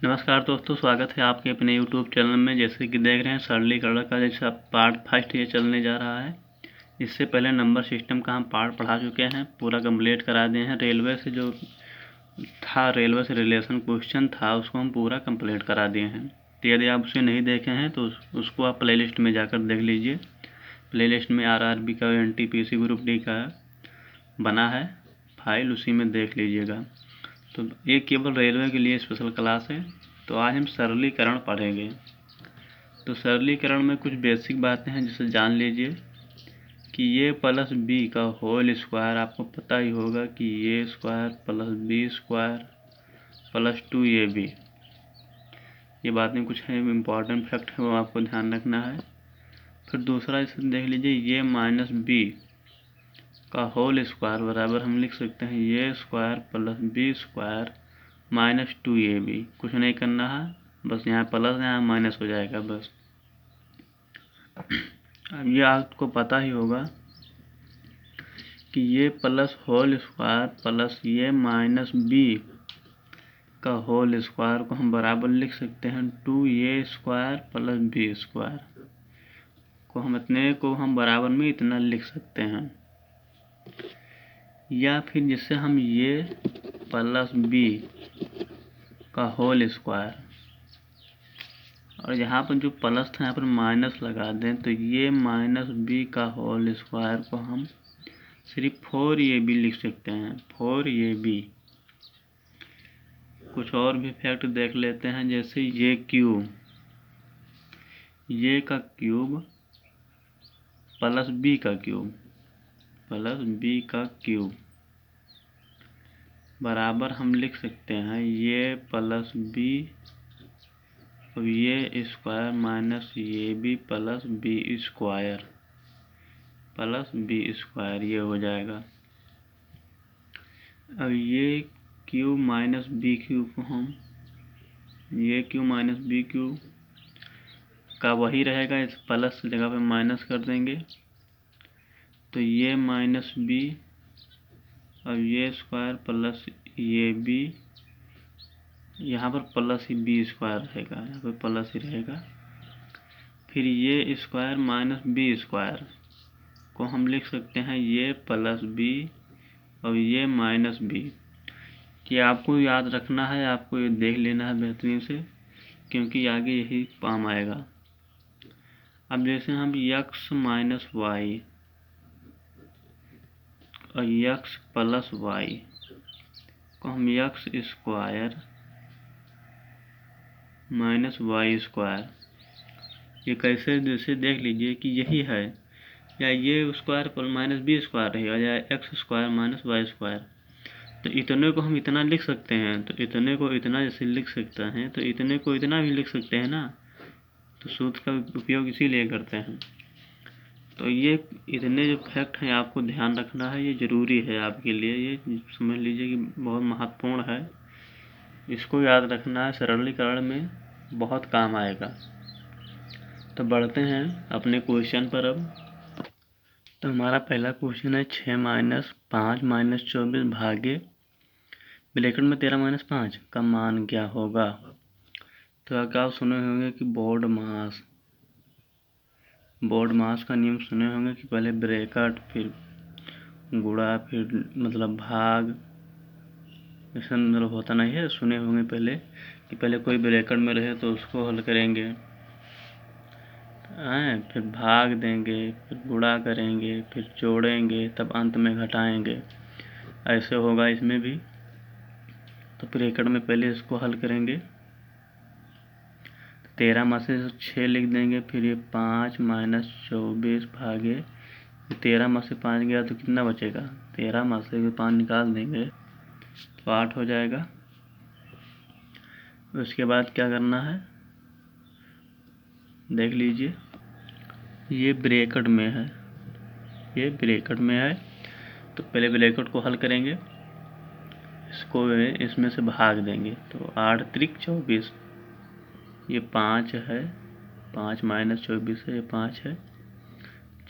नमस्कार दोस्तों, स्वागत है आपके अपने YouTube चैनल में। जैसे कि देख रहे हैं सरलीकरण का जैसा पार्ट फर्स्ट ये चलने जा रहा है। इससे पहले नंबर सिस्टम का हम पार्ट पढ़ा चुके हैं, पूरा कंप्लीट करा दिए हैं। रेलवे से जो था, रेलवे से रिलेशन क्वेश्चन था, उसको हम पूरा कंप्लीट करा दिए हैं। तो यदि आप उसे नहीं देखे हैं तो उसको आप प्लेलिस्ट में जाकर देख लीजिए। प्लेलिस्ट में RRB का, NTPC ग्रुप डी का बना है फाइल, उसी में देख लीजिएगा। तो ये केवल रेलवे के लिए स्पेशल क्लास है। तो आज हम सरलीकरण पढ़ेंगे। तो सरलीकरण में कुछ बेसिक बातें हैं जिसे जान लीजिए कि ये प्लस बी का होल स्क्वायर, आपको पता ही होगा कि ये square plus B square plus 2ab, ये बातें कुछ है इम्पॉर्टेंट फैक्ट है, वो आपको ध्यान रखना है। फिर दूसरा इसे देख लीजिए, ये माइनस बी का होल स्क्वायर बराबर हम लिख सकते हैं ये square plus B square minus 2ab। कुछ नहीं करना है, बस यहाँ प्लस यहाँ माइनस हो जाएगा बस। अब ये आपको पता ही होगा कि ये प्लस होल स्क्वायर प्लस ये माइनस बी का होल स्क्वायर को हम बराबर लिख सकते हैं 2a square plus B square को हम इतने को हम बराबर में इतना लिख सकते हैं। या फिर जिससे हम ये प्लस बी का होल स्क्वायर, और यहाँ पर जो प्लस था यहाँ पर माइनस लगा दें, तो ये माइनस बी का होल स्क्वायर को हम सिर्फ 4ab लिख सकते हैं, 4ab। कुछ और भी फैक्ट देख लेते हैं, जैसे ये क्यूब, ये का क्यूब प्लस बी का क्यूब, प्लस बी का क्यूब बराबर हम लिख सकते हैं ये प्लस बी और ये स्क्वायर माइनस ये B plus B square plus B square, ये हो जाएगा। अब ये क्यूब माइनस बी क्यूब को हम, ये क्यूब माइनस बी क्यूब का वही रहेगा, इस प्लस की जगह पे माइनस कर देंगे, तो ये माइनस बी और ये स्क्वायर प्लस ये बी, यहाँ पर प्लस ही बी स्क्वायर रहेगा, यहाँ पर प्लस ही रहेगा। फिर ये स्क्वायर माइनस बी स्क्वायर को हम लिख सकते हैं ये प्लस बी और ये माइनस बी। कि आपको याद रखना है, आपको ये देख लेना है बेहतरीन से, क्योंकि आगे यही काम आएगा। अब जैसे हम x माइनस वाई और x प्लस वाई को हम x square minus Y square, ये कैसे, जैसे देख लीजिए कि यही है, या ये स्क्वायर पर माइनस बी स्क्वायर रहेगा, या X square minus Y square. तो इतने को हम इतना लिख सकते हैं, तो इतने को इतना जैसे लिख सकते हैं, तो इतने को इतना भी लिख सकते हैं ना। तो सूत्र का उपयोग इसीलिए करते हैं। तो ये इतने जो फैक्ट हैं आपको ध्यान रखना है, ये ज़रूरी है आपके लिए, ये समझ लीजिए कि बहुत महत्वपूर्ण है। इसको याद रखना है, सरलीकरण में बहुत काम आएगा। तो बढ़ते हैं अपने क्वेश्चन पर। अब तो हमारा पहला क्वेश्चन है 6 माइनस 5 माइनस 24 भागे ब्रैकेट में 13 माइनस 5 का मान क्या होगा। तो अगर आप सुने होंगे कि बोर्ड मास का नियम सुने होंगे कि पहले ब्रैकेट फिर गुणा फिर मतलब भाग, ऐसा मतलब होता नहीं है। सुने होंगे पहले कि पहले कोई ब्रैकेट में रहे तो उसको हल करेंगे, फिर भाग देंगे, फिर गुणा करेंगे, फिर जोड़ेंगे, तब अंत में घटाएंगे। ऐसे होगा इसमें भी। तो ब्रैकेट में पहले इसको हल करेंगे, 13 में से 6 लिख देंगे, फिर ये 5 माइनस 24 भागे 13 में से 5 गया तो कितना बचेगा, 13 में से 5 निकाल देंगे तो 8 हो जाएगा। उसके बाद क्या करना है देख लीजिए, ये ब्रैकेट में है, ये ब्रैकेट में है, तो पहले ब्रैकेट को हल करेंगे, इसको इसमें से भाग देंगे, तो 8 त्रिक 24, ये 5 है, 5 माइनस 24 है, ये 5 है,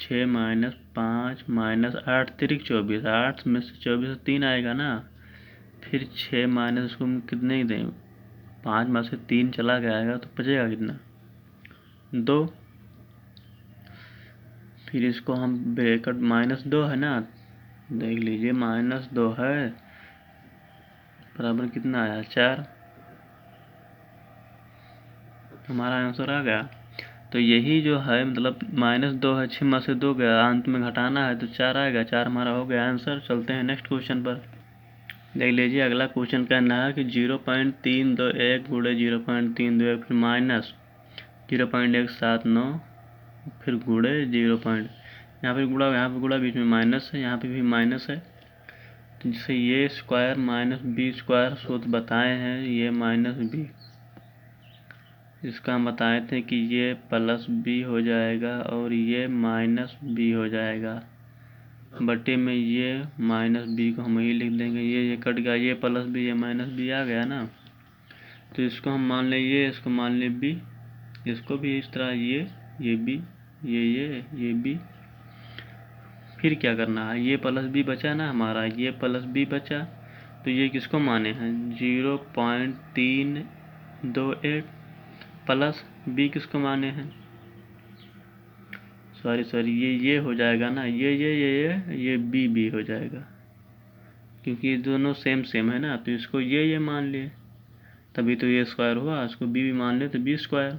6 माइनस 5 माइनस 8 त्रिक 24, 8 में से 24 3 आएगा ना, फिर 6 माइनस उसको कितने ही दें, 5 में से 3 चला जाएगा तो बचेगा कितना, 2। फिर इसको हम ब्रैकेट -2 है ना, देख लीजिए -2 है बराबर कितना आया, 4। हमारा आंसर आ गया। तो यही जो है मतलब -2 है, 6 में से 2 गया, अंत में घटाना है तो 4 आएगा, 4 हमारा हो गया आंसर। चलते हैं नेक्स्ट क्वेश्चन पर। देख लीजिए अगला क्वेश्चन कहना है कि 0.321 गुणे 0.321 फिर माइनस 0.179 फिर गुणे 0. यहाँ पे गुणा, यहाँ पे गुणा, बीच में माइनस है, यहाँ पे भी माइनस है, तो जिससे ये स्क्वायर माइनस बी स्क्वायर सूत्र बताए हैं, ये माइनस बी, इसका हम बताए थे कि ये प्लस बी हो जाएगा और ये माइनस बी हो जाएगा। बटे में ये माइनस बी को हम यही लिख देंगे, ये कट गया, ये प्लस बी ये माइनस बी आ गया ना। तो इसको हम मान लें ये, इसको मान लें बी, इसको भी इस तरह ये बी, ये बी। फिर क्या करना है, ये प्लस बी बचा ना हमारा, ये प्लस बी बचा, तो ये किसको माने हैं 0.328 प्लस बी किसको माने हैं, सॉरी ये हो जाएगा ना, ये बी हो जाएगा, क्योंकि ये दोनों सेम है ना, तो इसको ये मान लिए तभी तो ये स्क्वायर हुआ, इसको बी मान ले तो बी स्क्वायर।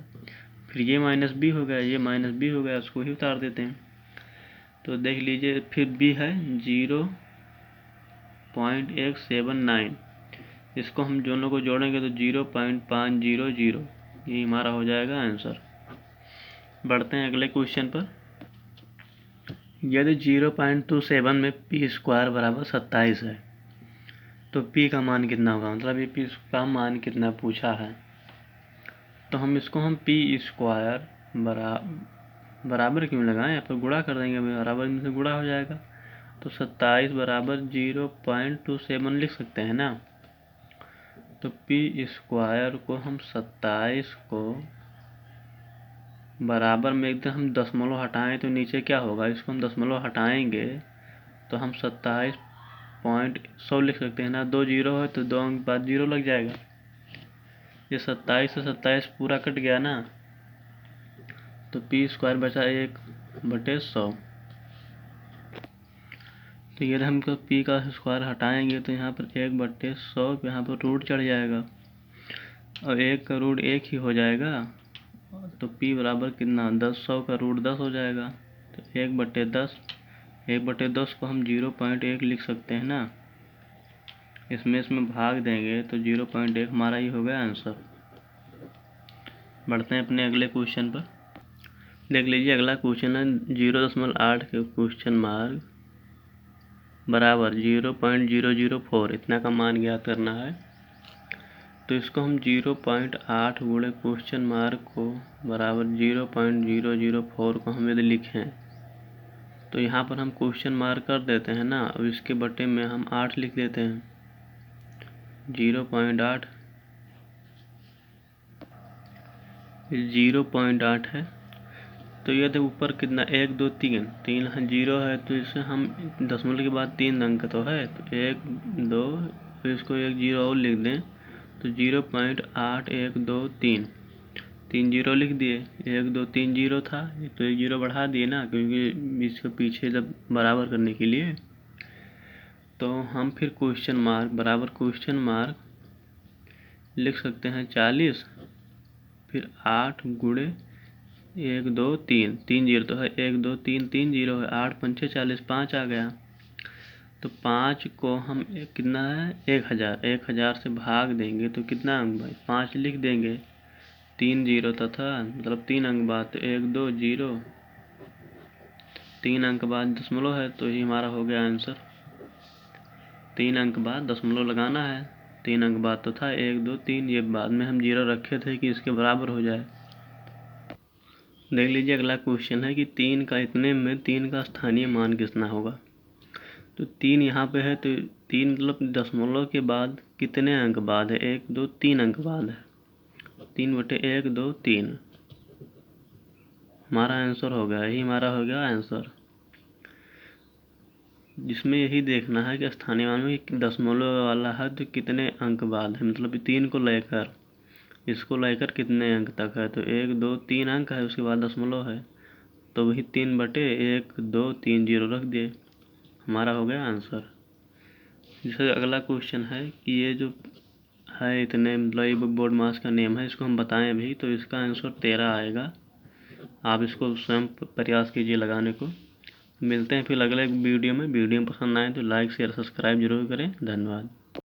फिर ये माइनस बी हो गया, ये माइनस बी हो गया, उसको ही उतार देते हैं। तो देख लीजिए फिर बी है 0.179, इसको हम दोनों को जोड़ेंगे तो 0.500, ये हमारा हो जाएगा आंसर। बढ़ते हैं अगले क्वेश्चन पर। यदि 0.27 में पी स्क्वायर बराबर 27 है तो पी का मान कितना होगा, मतलब ये पी का मान कितना पूछा है। तो हम इसको हम पी स्क्वायर बराबर क्यों लगाएं, यहाँ पर गुणा कर देंगे, बराबर में से गुणा हो जाएगा, तो 27 बराबर 0.27 लिख सकते हैं ना। तो पी स्क्वायर को हम 27 को बराबर में एकदम हम दशमलव हटाएं तो नीचे क्या होगा, इसको हम दशमलव हटाएंगे तो हम 27.100 लिख सकते हैं ना। 2 जीरो है तो 2 अंक बाद 0 लग जाएगा, ये 27 से 27 पूरा कट गया ना, तो पी स्क्वायर बचा 1/100। तो ये हम पी का स्क्वायर हटाएंगे तो यहाँ पर 1/100 यहाँ पर रूट चढ़ जाएगा और 1 का रूट 1 ही हो जाएगा, तो p बराबर कितना 10, 100 का रूट 10 हो जाएगा, तो 1/10, 1/10 को हम 0.1 लिख सकते हैं ना, इसमें भाग देंगे तो 0.1 हमारा ही हो गया आंसर। बढ़ते हैं अपने अगले क्वेश्चन पर। देख लीजिए अगला क्वेश्चन है 0.8 के क्वेश्चन मार्क बराबर 0.004, इतना का मान ज्ञात करना है। तो इसको हम 0.8 गुणे क्वेश्चन मार्क को बराबर 0.004 को हम यदि लिखें तो यहाँ पर हम क्वेश्चन मार्क कर देते हैं ना, और इसके बटे में हम 8 लिख देते हैं, 0.8 0.8 है। तो यदि ऊपर कितना 1 2 3 0 है, तो इसे हम दशमलव के बाद 3 अंक तो है, तो 1 2, फिर इसको 1 0 और लिख दें तो 0.8123, 3 0 लिख दिए, 1 2 3 0 था तो 1 0 बढ़ा दिए ना, क्योंकि इसके पीछे जब बराबर करने के लिए। तो हम फिर क्वेश्चन मार्क बराबर क्वेश्चन मार्क लिख सकते हैं 40, फिर 8 गुणे 1 2 3, 3 0 तो है, 1 2 3 3 0 है, 8 5 40, 5 आ गया। तो 5 को हम कितना है 1000 से भाग देंगे तो कितना अंक भाई 5 लिख देंगे, 3 0 तथा मतलब 3 अंक बाद, तो 1 2 0, 3 अंक बाद दशमलव है, तो ये हमारा हो गया आंसर। 3 अंक बाद दशमलव लगाना है, 3 अंक बाद तो था 1 2 3, ये बाद में हम 0 रखे थे कि इसके बराबर हो जाए। देख लीजिए अगला क्वेश्चन है कि 3 का इतने में 3 का स्थानीय मान कितना होगा। तो 3 यहाँ पे है, तो 3 मतलब दशमलव के बाद कितने अंक बाद है, 1 2 3 अंक बाद है, 3/1 2 3 हमारा आंसर हो गया, यही हमारा हो गया आंसर। जिसमें यही देखना है कि स्थानीय मान में दशमलव वाला है तो कितने अंक बाद है, मतलब 3 को लेकर इसको लेकर कितने अंक तक है, तो 1 2 3 अंक है, उसके बाद दशमलव है, तो वही 3/1 2 3 0 रख दिए, हमारा हो गया आंसर। जैसे अगला क्वेश्चन है कि ये जो है इतने मतलब ये बोर्ड मास का नेम है, इसको हम बताएं अभी, तो इसका आंसर 13 आएगा। आप इसको स्वयं प्रयास कीजिए लगाने को। मिलते हैं फिर अगले वीडियो में। वीडियो पसंद आए तो लाइक शेयर सब्सक्राइब जरूर करें। धन्यवाद।